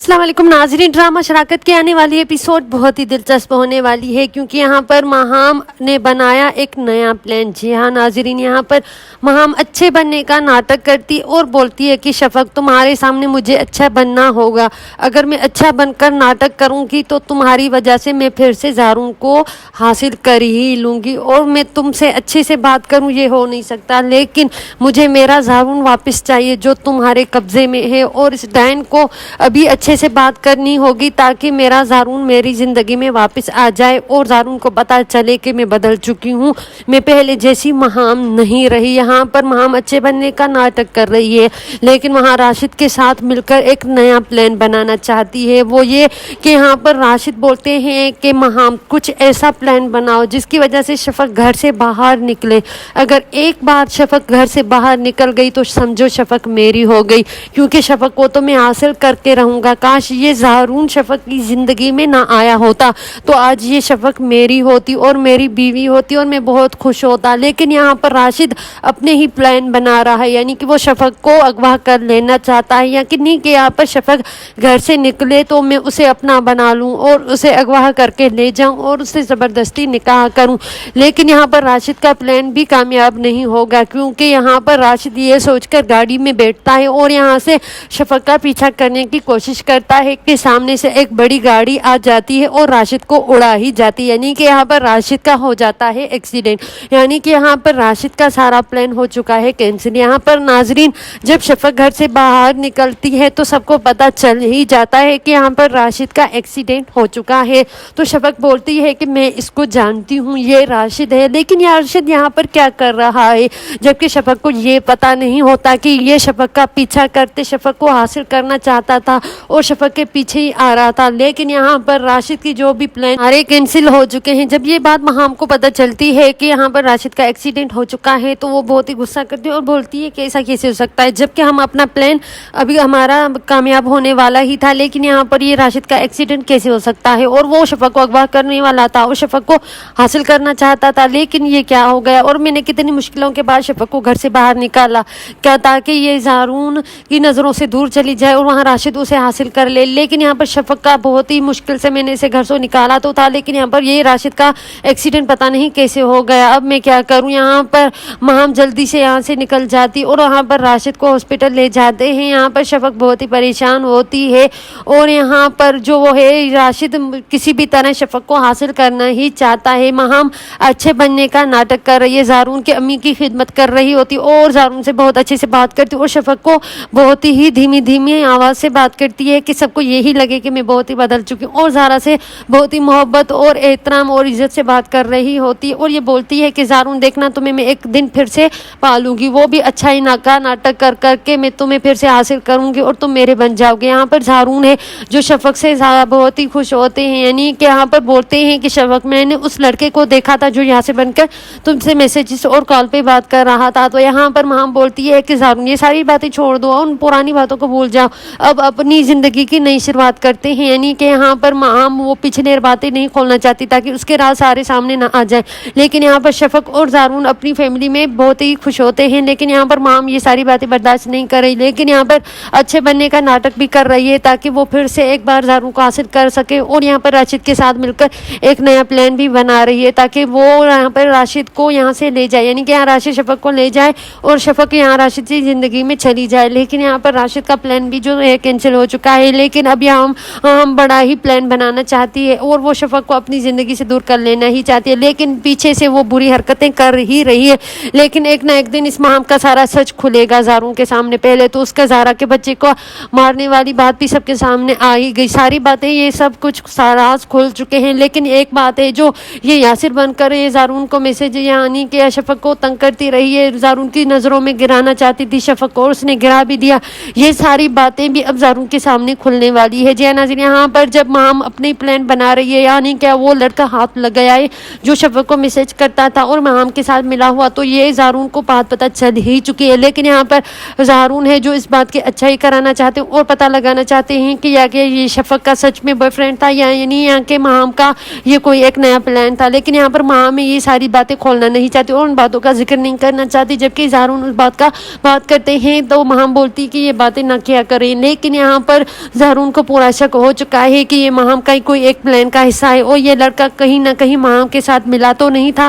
अस्सलाम वालेकुम नाज़रीन, ड्रामा शराकत के आने वाली एपिसोड बहुत ही दिलचस्प होने वाली है क्योंकि यहाँ पर महाम ने बनाया एक नया प्लान। जी हाँ नाज़रीन, यहाँ पर महाम अच्छे बनने का नाटक करती और बोलती है कि शफक तुम्हारे सामने मुझे अच्छा बनना होगा, अगर मैं अच्छा बनकर नाटक करूँगी तो तुम्हारी वजह से मैं फिर से ज़ारून को हासिल कर ही लूँगी और मैं तुमसे अच्छे से बात करूँ ये हो नहीं सकता, लेकिन मुझे मेरा ज़ारून वापस चाहिए जो तुम्हारे कब्ज़े में है और इस डायन को अभी अच्छे से बात करनी होगी ताकि मेरा ज़ारून मेरी ज़िंदगी में वापस आ जाए और ज़ारून को पता चले कि मैं बदल चुकी हूँ, मैं पहले जैसी महाम नहीं रही। यहाँ पर महाम अच्छे बनने का नाटक कर रही है लेकिन वहाँ राशिद के साथ मिलकर एक नया प्लान बनाना चाहती है। वो ये कि यहाँ पर राशिद बोलते हैं कि महाम कुछ ऐसा प्लान बनाओ जिसकी वजह से शफक घर से बाहर निकले। अगर एक बार शफक घर से बाहर निकल गई तो समझो शफक मेरी हो गई, क्योंकि शफक को तो मैं हासिल करके रहूँगा। काश ये ज़ारून शफक की ज़िंदगी में ना आया होता तो आज ये शफक मेरी होती और मेरी बीवी होती और मैं बहुत खुश होता। लेकिन यहाँ पर राशिद अपने ही प्लान बना रहा है, यानी कि वो शफक को अगवा कर लेना चाहता है, यानी कि यहाँ पर शफक घर से निकले तो मैं उसे अपना बना लूँ और उसे अगवा करके ले जाऊँ और उससे ज़बरदस्ती निकाह करूँ। लेकिन यहाँ पर राशिद का प्लान भी कामयाब नहीं होगा क्योंकि यहाँ पर राशिद ये सोचकर गाड़ी में बैठता है और यहाँ से शफक का पीछा करने की कोशिश करता है कि सामने से एक बड़ी गाड़ी आ जाती है और राशिद को उड़ा ही जाती है, यानी कि यहाँ पर राशिद का हो जाता है एक्सीडेंट, यानी कि यहाँ पर राशिद का सारा प्लान हो चुका है कैंसिल। यहाँ पर नाजरीन जब शफक घर से बाहर निकलती है तो सबको पता चल ही जाता है कि यहाँ पर राशिद का एक्सीडेंट हो चुका है। तो शफक बोलती है कि मैं इसको जानती हूँ, ये राशिद है, लेकिन ये राशिद यहाँ पर क्या कर रहा है, जबकि शफक को ये पता नहीं होता कि ये शफक का पीछा करते शफक को हासिल करना चाहता था और शफक के पीछे ही आ रहा था। लेकिन यहाँ पर राशिद की जो भी प्लान सारे कैंसिल हो चुके हैं। जब ये बात महाम को पता चलती है कि यहाँ पर राशिद का एक्सीडेंट हो चुका है तो वो बहुत ही गुस्सा करती है और बोलती है कि ऐसा कैसे हो सकता है, जबकि हम अपना प्लान अभी हमारा कामयाब होने वाला ही था, लेकिन यहाँ पर ये राशिद का एक्सीडेंट कैसे हो सकता है, और वो शफक को अगवा करने वाला था और शफक को हासिल करना चाहता था। लेकिन ये क्या हो गया, और मैंने कितनी मुश्किलों के बाद शफक को घर से बाहर निकाला क्या ताकि ये ज़ारून की नज़रों से दूर चली जाए और वहाँ राशिद उसे हासिल कर ले। लेकिन यहाँ पर शफक का बहुत ही मुश्किल से मैंने इसे घर से निकाला तो था, लेकिन यहाँ पर ये राशिद का एक्सीडेंट पता नहीं कैसे हो गया, अब मैं क्या करूँ। यहाँ पर महाम जल्दी से यहाँ से निकल जाती और वहाँ पर राशिद को हॉस्पिटल ले जाते हैं। यहाँ पर शफक बहुत ही परेशान होती है और यहाँ पर जो वो है राशिद किसी भी तरह शफक को हासिल करना ही चाहता है। महाम अच्छे बनने का नाटक कर रही है, ज़ारून के अम्मी की खिदमत कर रही होती और ज़ारून से बहुत अच्छे से बात करती और शफक को बहुत ही धीमी धीमी आवाज़ से बात करती है कि सबको यही लगे कि मैं बहुत ही बदल चुकी हूँ, और ज़ारा से बहुत ही मोहब्बत और एहतराम और इज़्ज़त से बात कर रही होती और ये बोलती है कि ज़ारून देखना तुम्हें मैं एक दिन फिर से पालूंगी, वो भी अच्छा ही नाटक कर करके मैं तुम्हें फिर से हासिल करूंगी और तुम मेरे बन जाओगे। यहाँ पर ज़ारून है जो शफक से बहुत ही खुश होते हैं, यानी कि यहाँ पर बोलते हैं कि शफक मैंने उस लड़के को देखा था जो यहाँ से बनकर तुमसे मैसेजेस और कॉल पे बात कर रहा था। तो यहाँ पर महाम बोलती है कि ज़ारून ये सारी बातें छोड़ दो, उन पुरानी बातों को भूल जाओ, अब अपनी ज़िंदगी की नई शुरुआत करते हैं। यानी कि यहाँ पर महाम वो पिछले बातें नहीं खोलना चाहती ताकि उसके राज सारे सामने ना आ जाए। लेकिन यहाँ पर शफक और ज़ारून अपनी फैमिली में बहुत ही खुश होते हैं, लेकिन यहाँ पर महाम ये सारी बातें बर्दाश्त नहीं कर रही, लेकिन यहाँ पर अच्छे बनने का नाटक भी कर रही है ताकि वो फिर से एक बार ज़ारून को हासिल कर सके। और यहाँ पर राशिद के साथ मिलकर एक नया प्लान भी बना रही है ताकि वो यहाँ पर राशिद को यहाँ से ले जाए, यानी कि यहाँ राशिद शफक को ले जाए और शफक यहाँ राशिद की ज़िंदगी में चली जाए। लेकिन यहाँ पर राशिद का प्लान भी जो है कैंसिल हो चुका है, लेकिन अब यहाँ हम बड़ा ही प्लान बनाना चाहती है और वो शफक को अपनी ज़िंदगी से दूर कर लेना ही चाहती है, लेकिन पीछे से वो बुरी हरकतें कर ही रही है। लेकिन एक ना एक दिन इस महाम का सारा सच खुलेगा ज़ारून के सामने। पहले तो उसका ज़ारा के बच्चे को मारने वाली बात भी सबके सामने आ ही गई, सारी बातें ये सब कुछ साराज खुल चुके हैं। लेकिन एक बात है जो ये यासिर बनकर ये ज़ारून को मैसेज यानी कि शफक को तंग करती रही है, ज़ारून की नज़रों में गिराना चाहती थी शफक को, उसने गिरा भी दिया। ये सारी बातें भी अब ज़ारून के सामने खुलने वाली है। जी नाज़रीन, यहाँ पर जब महाम अपनी प्लान बना रही है, यानी क्या वो लड़का हाथ लग गया है जो शफक को मैसेज करता था और महाम के साथ मिला हुआ, तो ये ज़ारून को बात पता चल ही चुकी है। लेकिन यहाँ पर ज़ारून है जो इस बात की अच्छाई कराना चाहते हैं और पता लगाना चाहते हैं कि या कि ये शफक का सच में बॉयफ्रेंड था या यानी यहाँ के महाम का ये कोई एक नया प्लान था। लेकिन यहाँ पर महाम ये सारी बातें खोलना नहीं चाहती और उन बातों का जिक्र नहीं करना चाहती, जबकि ज़ारून उस बात करते हैं तो महाम बोलती कि ये बातें ना किया करें। लेकिन यहाँ पर زہرون کو پورا شک ہو چکا ہے کہ یہ مہام کا کوئی ایک پلان کا حصہ ہے اور یہ لڑکا کہیں نہ کہیں مہام کے ساتھ ملا تو نہیں تھا۔